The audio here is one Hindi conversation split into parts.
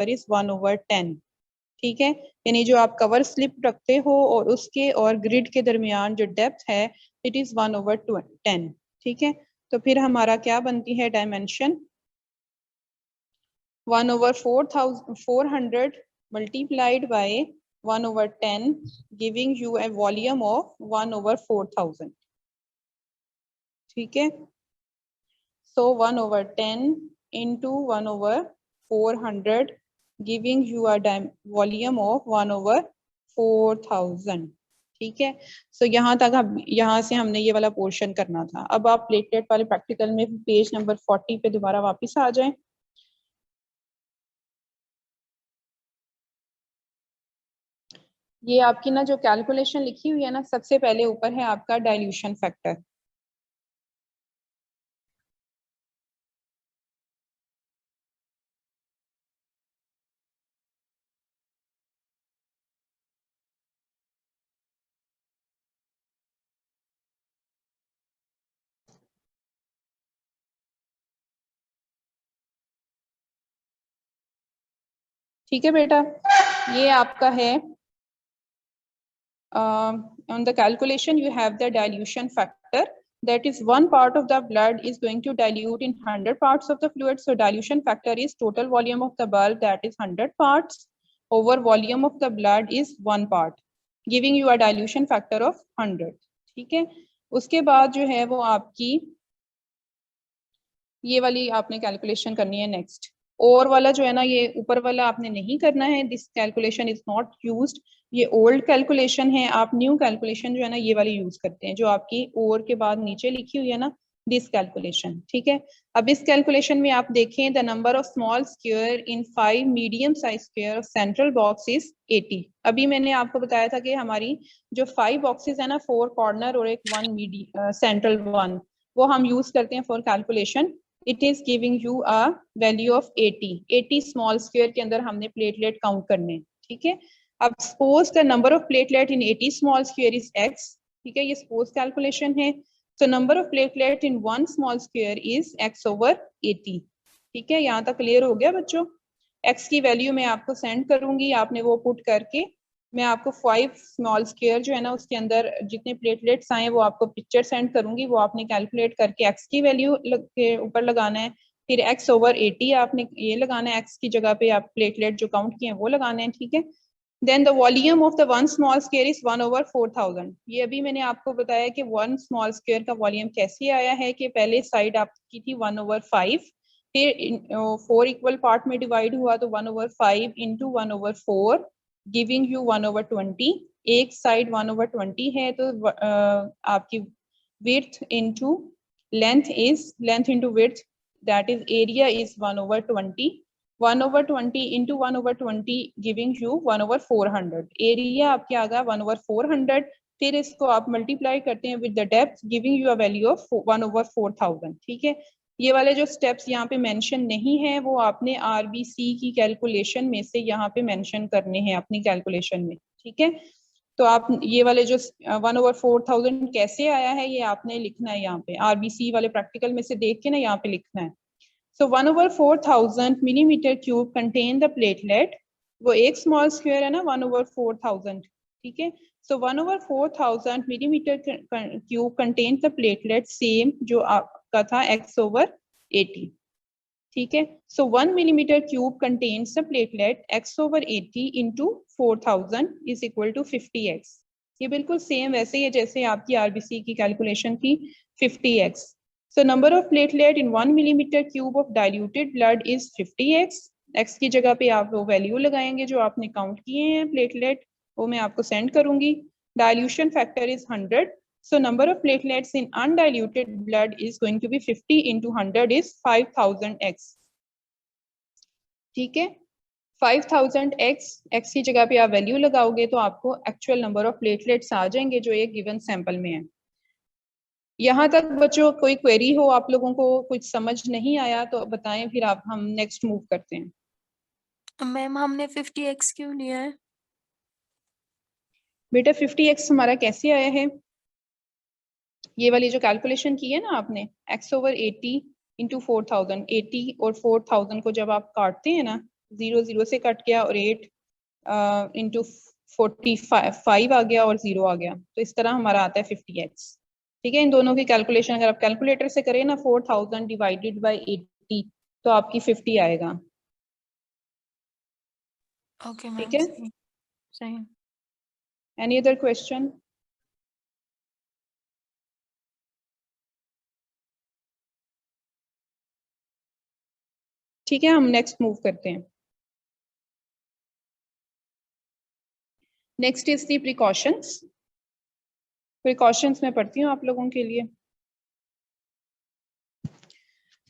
Factor is 1/10। ठीक है, यानी जो आप कवर स्लिप रखते हो और उसके और ग्रिड के दरमियान जो डेप्थ है इट इज 1/10। ठीक है, तो फिर हमारा क्या बनती है dimension 1/400 multiplied by 1/10 giving you a volume of 1/4000। ठीक है, so 1/10 into 1/400 giving you a volume of 1/4000। ठीक है, सो यहाँ तक हम यहाँ से हमने ये वाला पोर्शन करना था। अब आप प्लेटलेट वाले प्रैक्टिकल में पेज नंबर 40 पे दोबारा वापस आ जाएं। ये आपकी ना जो कैलकुलेशन लिखी हुई है ना, सबसे पहले ऊपर है आपका डाइल्यूशन फैक्टर। ठीक है बेटा, ये आपका है on the calculation you have the dilution factor, that is 1 part of the blood is going to dilute in 100 parts of the fluid. So dilution factor is total volume of the bulb, that is 100 parts over volume of the blood is 1 part, giving you a dilution factor of 100। ठीक है, उसके बाद जो है वो आपकी ये वाली आपने कैलकुलेशन करनी है नेक्स्ट। और वाला जो है ना, ये ऊपर वाला आपने नहीं करना है, this calculation is not used, ये ओल्ड कैलकुलेशन है। आप न्यू कैलकुलेशन जो है ना ये वाली यूज करते हैं, जो आपकी और के बाद नीचे लिखी हुई है ना दिस कैलकुलेशन। ठीक है, अब इस कैलकुलेशन में आप देखें the number of small square in 5 medium size square of central box is 80। अभी मैंने आपको बताया था कि हमारी जो 5 बॉक्सेस है ना, 4 कॉर्नर और एक 1 सेंट्रल 1, वो हम यूज करते हैं for calculation. It is giving a value of 80 small square के अंदर हमने प्लेटलेट काउंट करने। ठीक है, अब suppose the number of platelet in 80 small square is x। ठीक है, ये सपोज कैलकुलेशन है। so number of platelet in 1 small square is x/80। ठीक है, यहाँ तक क्लियर हो गया बच्चों? x की वैल्यू मैं आपको सेंड करूंगी, आपने वो पुट करके मैं आपको 5 स्मॉल स्क्वायर जो है ना उसके अंदर जितने प्लेटलेट्स आए वो आपको पिक्चर सेंड करूंगी, वो आपने कैलकुलेट करके x की वैल्यू के ऊपर लगाना है, फिर x/80 आपने ये लगाना है, x की जगह पे आप प्लेटलेट जो काउंट किए हैं वो लगाने हैं। ठीक है, then the volume of the 1 small square is 1/4000। ये अभी मैंने आपको बताया कि 1 स्मॉल स्क्वायर का वॉल्यूम कैसे आया है कि पहले साइड आपकी थी 1/5, फिर 4 इक्वल पार्ट में डिवाइड हुआ तो 1/5 इंटू 1/4 गिविंग यू 1/20। एक साइड 1/20 है तो आपकी width into length into width, that is area is 1/20। 1/20 into 1/20 giving you 1/400। Area आपके आ गया 1/400, फिर इसको आप मल्टीप्लाई करते हैं with the depth giving you a value of 1/4000। ठीक है, ये वाले जो स्टेप्स यहाँ पे मेंशन नहीं है वो आपने आरबीसी की कैलकुलेशन में से यहाँ पे मेंशन करने हैं अपनी कैलकुलेशन में। ठीक है, तो आप ये वाले जो 1/4000 कैसे आया है ये आपने लिखना है यहाँ पे, आरबीसी वाले प्रैक्टिकल में से देख के ना यहाँ पे लिखना है। So 1/4000 millimeter cube contain the platelet। वो एक स्मॉल स्क्वायर है ना 1/4000। ठीक है, so 1/4000 millimeter cube contains the platelet, same जो आपका था x/80। ठीक है, so 1 millimeter cube contains the platelet x/80 into 4000 is equal to 50x। ये बिल्कुल सेम वैसे ही है जैसे आपकी आरबीसी की कैलकुलेशन थी 50x। So number of platelet in 1 millimeter cube of diluted blood is 50x। x की जगह पे आप वो वैल्यू लगाएंगे जो आपने काउंट किए हैं प्लेटलेट, वो मैं आपको सेंड करूंगी। Dilution factor is 100। So number of platelets in undiluted blood is going to be 50 into 100 is 5000x। ठीक है, 5000x, x की जगह पे आप वैल्यू लगाओगे तो आपको एक्चुअल नंबर ऑफ प्लेटलेट्स आ जाएंगे जो एक गिवन सैंपल में है। यहाँ तक बच्चों कोई क्वेरी हो, आप लोगों को कुछ समझ नहीं आया तो बताएं, फिर आप हम नेक्स्ट मूव करते हैं। मैम हमने 50x क्यों लिया है? बेटा 50x हमारा कैसे आया है, ये वाली जो कैलकुलेशन की है ना आपने x/80 इंटू 4000, 80 और 4000 को जब आप काटते हैं ना 0 0 से कट गया और 8 इंटू 45 आ गया और 0 आ गया, तो इस तरह हमारा आता है 50x। ठीक है, इन दोनों की कैलकुलेशन अगर आप कैलकुलेटर से करें ना 4000 डिवाइडेड बाई 80 तो आपकी 50 आएगा। ओके ठीक मैम, है, सही सही। Any other question? ठीक है, हम नेक्स्ट मूव करते हैं। Next is the precautions. Precautions मैं पढ़ती हूँ आप लोगों के लिए।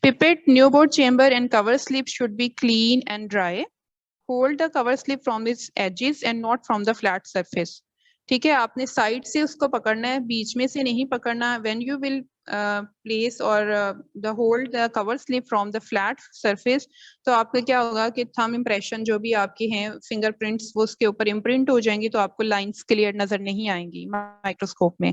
Pipette, pneuboard chamber and cover slip should be clean and dry. Hold the cover slip from its edges and not from the flat surface. ठीक है, आपने साइड से उसको पकड़ना है, बीच में से नहीं पकड़ना। When you will place or the hold the cover slip from the flat surface, तो आपका क्या होगा कि थंब इम्प्रेशन जो भी आपके हैं फिंगरप्रिंट्स वो उसके ऊपर इम्प्रिंट हो जाएंगी, तो आपको लाइंस क्लियर नजर नहीं आएंगी माइक्रोस्कोप में।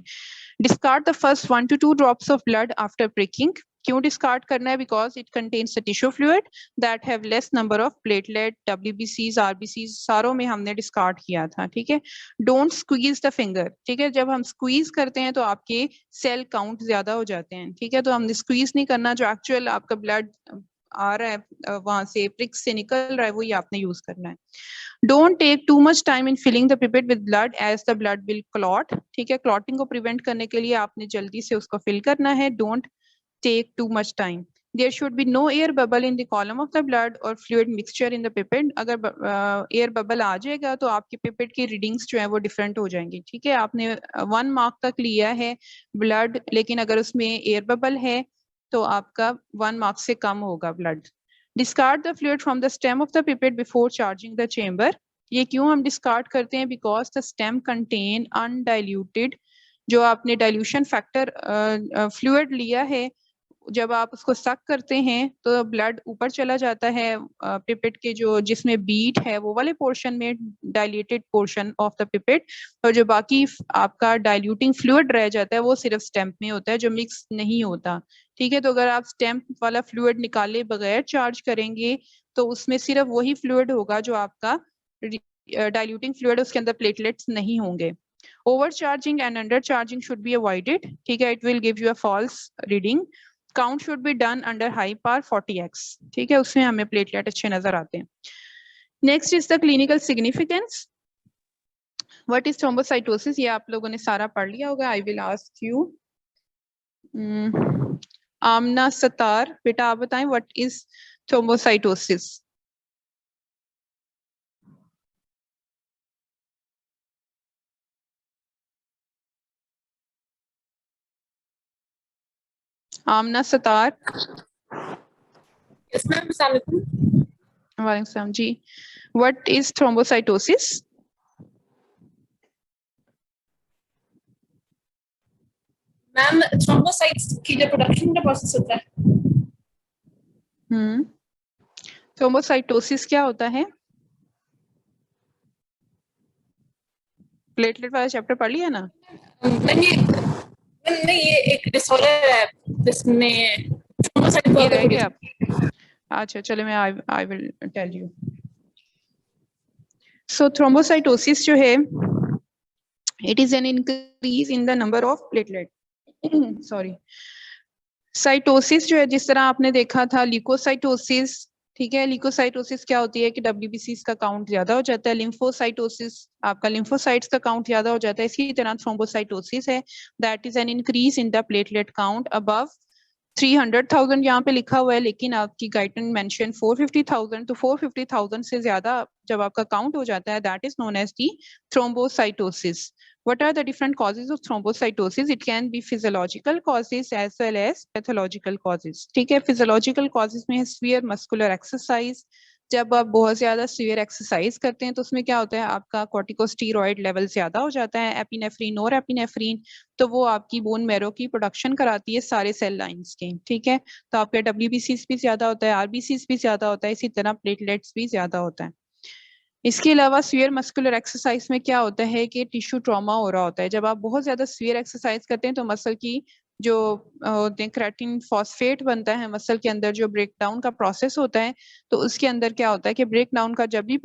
Discard the first 1 to 2 drops of blood after pricking. क्यों डिस्कार्ड करना है? Because it contains the tissue fluid that have less number of platelet, WBCs, RBCs, सारों में हमने डिस्कार्ड किया था। ठीक है, डोंट स्क्वीज द फिंगर। ठीक है, जब हम स्क्वीज करते हैं तो आपके सेल काउंट ज्यादा हो जाते हैं। ठीक है, तो हमने स्क्वीज नहीं करना, जो एक्चुअल आपका ब्लड आ रहा है वहां से प्रिक से निकल रहा है वही आपने यूज करना है। Don't take too much time in filling the pipette with blood as the blood will clot. ठीक है, क्लॉटिंग को प्रिवेंट करने के लिए आपने जल्दी से उसको फिल करना है। Don't take too much time. There should be no air bubble in the column of the blood or fluid mixture in the pipette. अगर एयर बबल आ जाएगा तो आपकी पिपेट की रीडिंग्स जो है वो डिफरेंट हो जाएंगी। ठीक है, आपने 1 मार्क तक लिया है ब्लड, लेकिन अगर उसमें एयर बबल है तो आपका 1 मार्क से कम होगा blood. Discard the fluid from the stem of the pipette before charging the chamber. ये क्यों हम डिस्कार्ड करते हैं? Because the stem contain undiluted, जो आपने डाइल्यूशन फैक्टर फ्लूइड लिया है, जब आप उसको सक करते हैं तो ब्लड ऊपर चला जाता है पिपेट के जो जिसमें बीट है वो वाले पोर्शन में, diluted portion of the pipette, और जो बाकी आपका डाइल्यूटिंग फ्लूइड रह जाता है वो सिर्फ स्टेम्प में होता है जो मिक्स नहीं होता। ठीक है, तो अगर आप स्टेम्प वाला फ्लूइड निकाले बगैर चार्ज करेंगे तो उसमें सिर्फ वही फ्लूइड होगा जो आपका डाइल्यूटिंग फ्लूइड, उसके अंदर प्लेटलेट्स नहीं होंगे। Overcharging and undercharging should be avoided. ठीक है, it will give you a false reading. Count should be done under high power 40x. ठीक है, उसमें हमें प्लेटलेट अच्छे नजर आते हैं। Next is the clinical significance. What is thrombocytosis? ये आप लोगों ने सारा पढ़ लिया होगा। I will ask you, Amna Sattar, बेटा आप बताएं what is thrombocytosis? Amna Sattar. Yes ma'am, अस्सलाम वालेकुम। वालेकुम सलाम जी। What is thrombocytosis? Ma'am, thrombocytes की जो प्रोडक्शन का प्रोसेस होता है। थ्रोम्बोसाइटोसिस क्या होता है? प्लेटलेट वाला चैप्टर पढ़ लिया ना? नहीं, ये एक डिसऑर्डर है जिसमें थ्रोम्बोसाइट ये रह गया आप? अच्छा चलो मैं I will tell you. So thrombocytosis जो है, it is an increase in the number of platelet. Sorry, cytosis जो है जिस तरह आपने देखा था ल्यूकोसाइटोसिस। ठीक है, ल्यूकोसाइटोसिस क्या होती है कि WBCs का काउंट ज्यादा हो जाता है। लिम्फोसाइटोसिस आपका लिम्फोसाइट्स का काउंट ज्यादा हो जाता है। इसी तरह थ्रोम्बोसाइटोसिस है, that is an increase in the platelet count above 300,000 यहाँ पे लिखा हुआ है, लेकिन आपकी गाइडलाइन मेंशन 450,000, तो 450,000 से ज्यादा जब आपका काउंट हो जाता है that is known as the thrombocytosis. What are the different causes of thrombocytosis? It can be physiological causes as well as pathological causes. ठीक है, physiological causes में है severe muscular exercise। जब आप बहुत ज्यादा severe exercise करते हैं तो उसमें क्या होता है, आपका corticosteroid level ज्यादा हो जाता है, एपिनेफ्रीन और एपिनेफ्रीन, तो वो आपकी बोन मैरो की प्रोडक्शन कराती है सारे सेल लाइंस के। ठीक है, तो आपका WBCs भी ज्यादा होता है, RBCs भी ज्यादा होता है, इसी तरह प्लेटलेट्स भी ज्यादा होता है। इसके अलावा स्वीयर मस्कुलर एक्सरसाइज में क्या होता है कि टिश्यू ट्रॉमा हो रहा होता है। जब आप बहुत ज्यादा स्वीयर एक्सरसाइज करते हैं तो मसल की जो क्रेटिन फॉस्फेट बनता है मसल के अंदर, जो ब्रेक डाउन का प्रोसेस होता है, तो उसके अंदर क्या होता है कि ब्रेक डाउन का जब भी